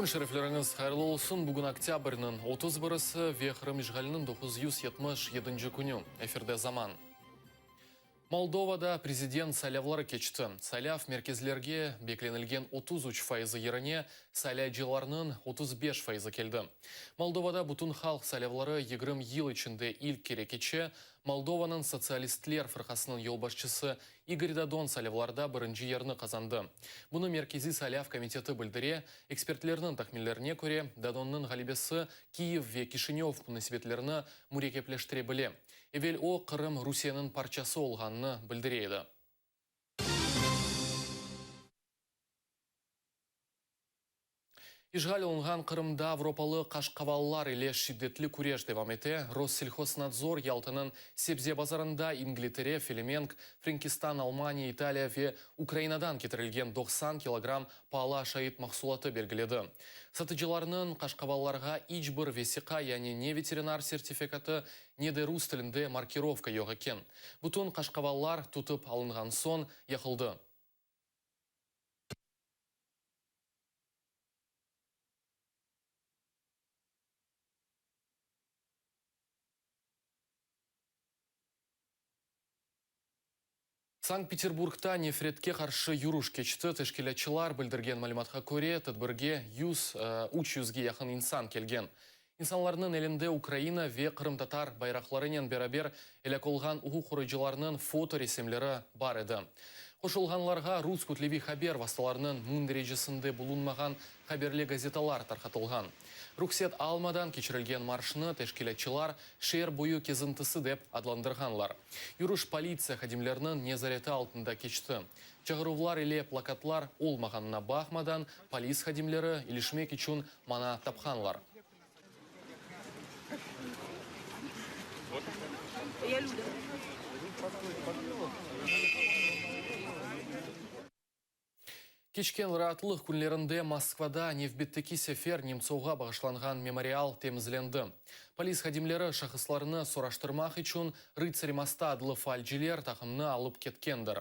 Күн шерефлеріңіз қайырлы olsun. Бүгін октябрьнің 30 бірісі вехрым ишғалінің 977 күні. Эфирде заман. Молдовада президент сайлаулары кечті. Сайлав мерkezlerге бекленілген 33% еріне, сайлаушыларның 35% келді. Молдовада бұтын халық сайлаулары 20 ел ішінде ilk kere keçе, Молдованың социалистлер фырқасының елбасшысы Игорь Дадон сайлауларда бірінші ерні қазанды. Бұны меркези сайлав комитеті білдіре, экспертлерінің тақмиллеріне көре, Дадонның ғалибесі Киев ве Кишинев мұнысбетлеріні мурекеплештіре біле. Евел о Қырым Русияның парчасы олғанны білдірейді. Ишғал олынған Қырымда Авропалы қашқаваллар иле шиддетлі күреш девам ете, Россельхознадзор ялтының себзе базарында Инглитере, Филименг, Френкистан, Алмания, Италия ве Украинадан кетірілген 90 килограмм пала шайыт мақсулаты белгіледі. Сатыжыларының қашқавалларға ичбір весиқа, яғни не ветеринар сертификаты, не де рус тілінде маркировка йоғы кен. Бұтын қашқаваллар тұтып алынған сон яқылды. Санкт-Петербургта нефретке қаршы юруш кечті тешкелетчылар білдірген малиматқа көре тәдбірге уч юзге яқын инсан келген. Инсанларының елінде Украина ве Қырым-татар байрақларынан берабер элеколған ұғу құрыжыларының фото ресемлері бар еді. Қошылғанларға рус күтлеви хабер васталарының мұн дәрежесінде бұлынмаған хаберлі газеталар тарқатылған. Рұқсет алмадан кечірілген маршыны тәшкелетчылар шер бойы кезінтісі деп адландырғанлар. Юруш полиция хадимлерінің незареті алтында кечті. Чағырулар или плакатлар олмағанына бақмадан полис хадимлері илішмек үшін мана тапқанлар. Кечкен ратлық күнлерінде Москвада невбеттікі сефер Немцовға бағышланған мемориал темізленді. Полис хадимлері шақысларыны сұраштырмақ үшін рыцарь моста адлы фальжилер тақымны алып кеткендір.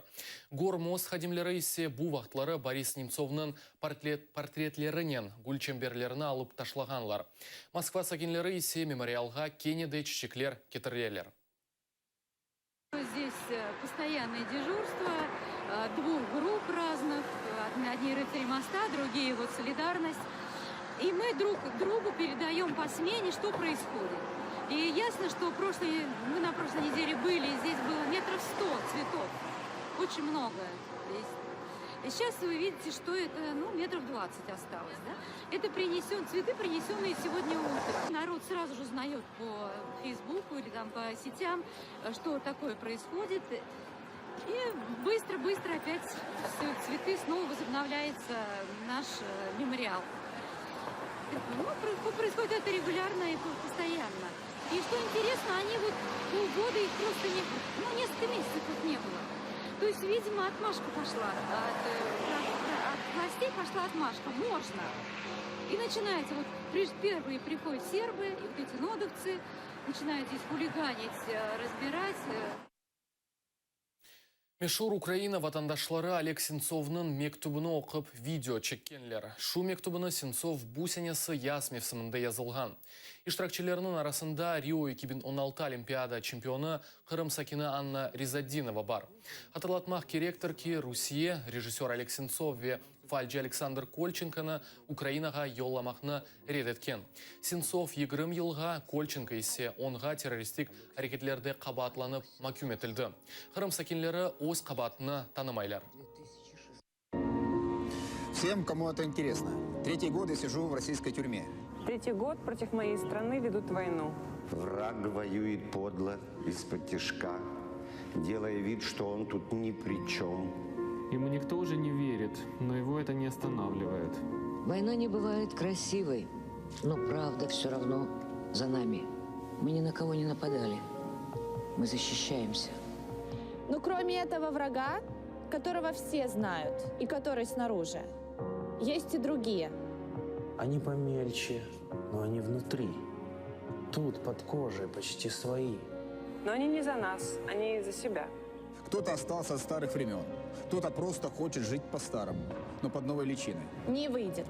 Гор мост хадимлері есе бұл вақтлары Борис Немцовның портретлерінен гүлчемберлеріні алып ташлағанлар. Москва сакинлері есе мемориалға кенеде чечеклер кетірелер. Здесь постоянное дежурство двух групп разных. Одни рыцари моста, другие вот солидарность. И мы друг другу передаем по смене, что происходит. И ясно, что мы на прошлой неделе были, здесь было 100 метров цветов. Очень много. И сейчас вы видите, что это 20 метров осталось. Да? Это цветы, принесенные сегодня утром. Народ сразу же узнает по Фейсбуку или там по сетям, что такое происходит. И быстро опять цветы, снова возобновляется наш мемориал. Происходит это регулярно и постоянно. И что интересно, они вот полгода их просто не было. Несколько месяцев тут не было. То есть, видимо, отмашка пошла. От властей пошла отмашка. Можно. И начинается, вот первые приходят сербы, и вот эти нодовцы начинают здесь хулиганить, разбирать. Мешур Украина ватандашлары Олег Сенцовның мектубыны оқып видео чеккенлер. Шу мектубыны Сенцов бусенесі ясмевсімінде язылған. Иштиракчыларының арасында Рио 2016 Олимпиада чемпионы Қырым сакины Анна Ризаддинова бар. Хатырлатмақ керектір ки Русия режиссер Олег Сенцов ве фальджи Александр Кольченконы Украинаға йолламақны ред еткен. Сенцов 20 елға, Кольченко есе онға террористик әрекетлерді қабатланып макюм етілді. Қырым сакинлері өз қабатыны танымайлар. Всем, кому это интересно. 3-й год я сижу в российской тюрьме. 3-й год против моей страны ведут войну. Враг воюет подло, из-под тишка, делая вид, что он тут ни при чем. Ему никто уже не верит, но его это не останавливает. Война не бывает красивой, но правда все равно за нами. Мы ни на кого не нападали. Мы защищаемся. Но кроме этого врага, которого все знают и который снаружи, есть и другие. Они помельче, но они внутри. Тут под кожей почти свои. Но они не за нас, они за себя. Кто-то остался от старых времен, кто-то просто хочет жить по-старому, но под новой личиной. Не выйдет.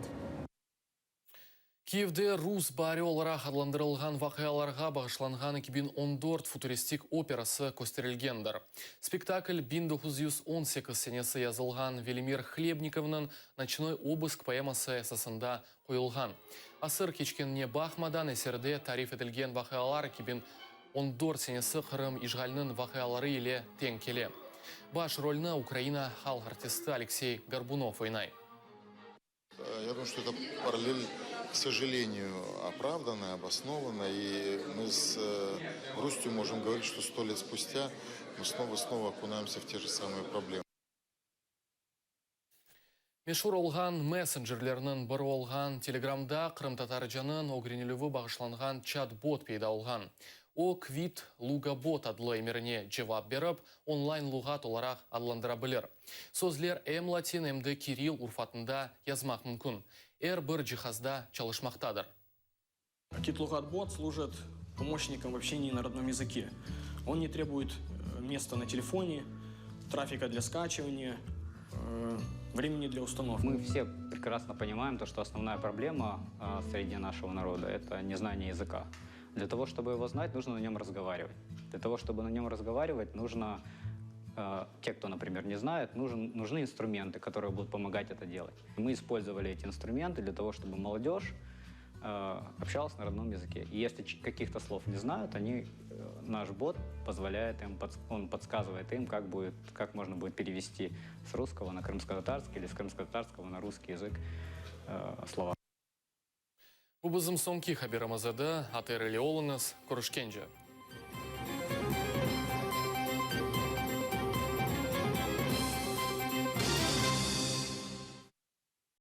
Киевде рус барелларах адландырылган вакыяларга багышланган 2014 футуристик операсы көстерилгендер. Спектакль 1918 сенесі язылган Велимир Хлебниковның «Ночной обыск» поэмасы эсасында қойылған. Асыр кечкенне бахмадан эсерде тариф етілген вакыялар 2014 сенесі Қырым ижғалінің вакыялары иле тең келе. Баш рольны Украина халық артисты Алексей Горбунов ойнай. Я думаю, что это параллель, к сожалению, оправданная, обоснованная. И мы с грустью можем говорить, что 100 лет спустя мы снова окунаемся в те же самые проблемы. Мешур олған мессенджерлерінің бірі олған телеграмда Қырым татаржанын огренелігі бағышланған чат-бот пейда олған. О квит луга-бот адлы емеріне жевап беріп, онлайн луғат оларақ адландыра білер. Сөзлер әм латин әмді Кирилл урфатында язмақ мүмкін. Әр бір жихазда çalışмақтадыр. Кит-лугат-бот служит помощником в общении на родном языке. Он не требует места на телефоне, трафика для скачивания, времени для установки. Мы все прекрасно понимаем, что основная проблема среди нашего народа – это незнание языка. Для того, чтобы его знать, нужно на нем разговаривать. Для того, чтобы на нем разговаривать, нужно, те, кто, например, не знает, нужны инструменты, которые будут помогать это делать. Мы использовали эти инструменты для того, чтобы молодежь общалась на родном языке. И если каких-то слов не знают, наш бот позволяет им, он подсказывает им, как можно будет перевести с русского на крымско-татарский или с крымско-татарского на русский язык слова. Убызым сонки хабирамазада атырыли олыныз Курышкенже.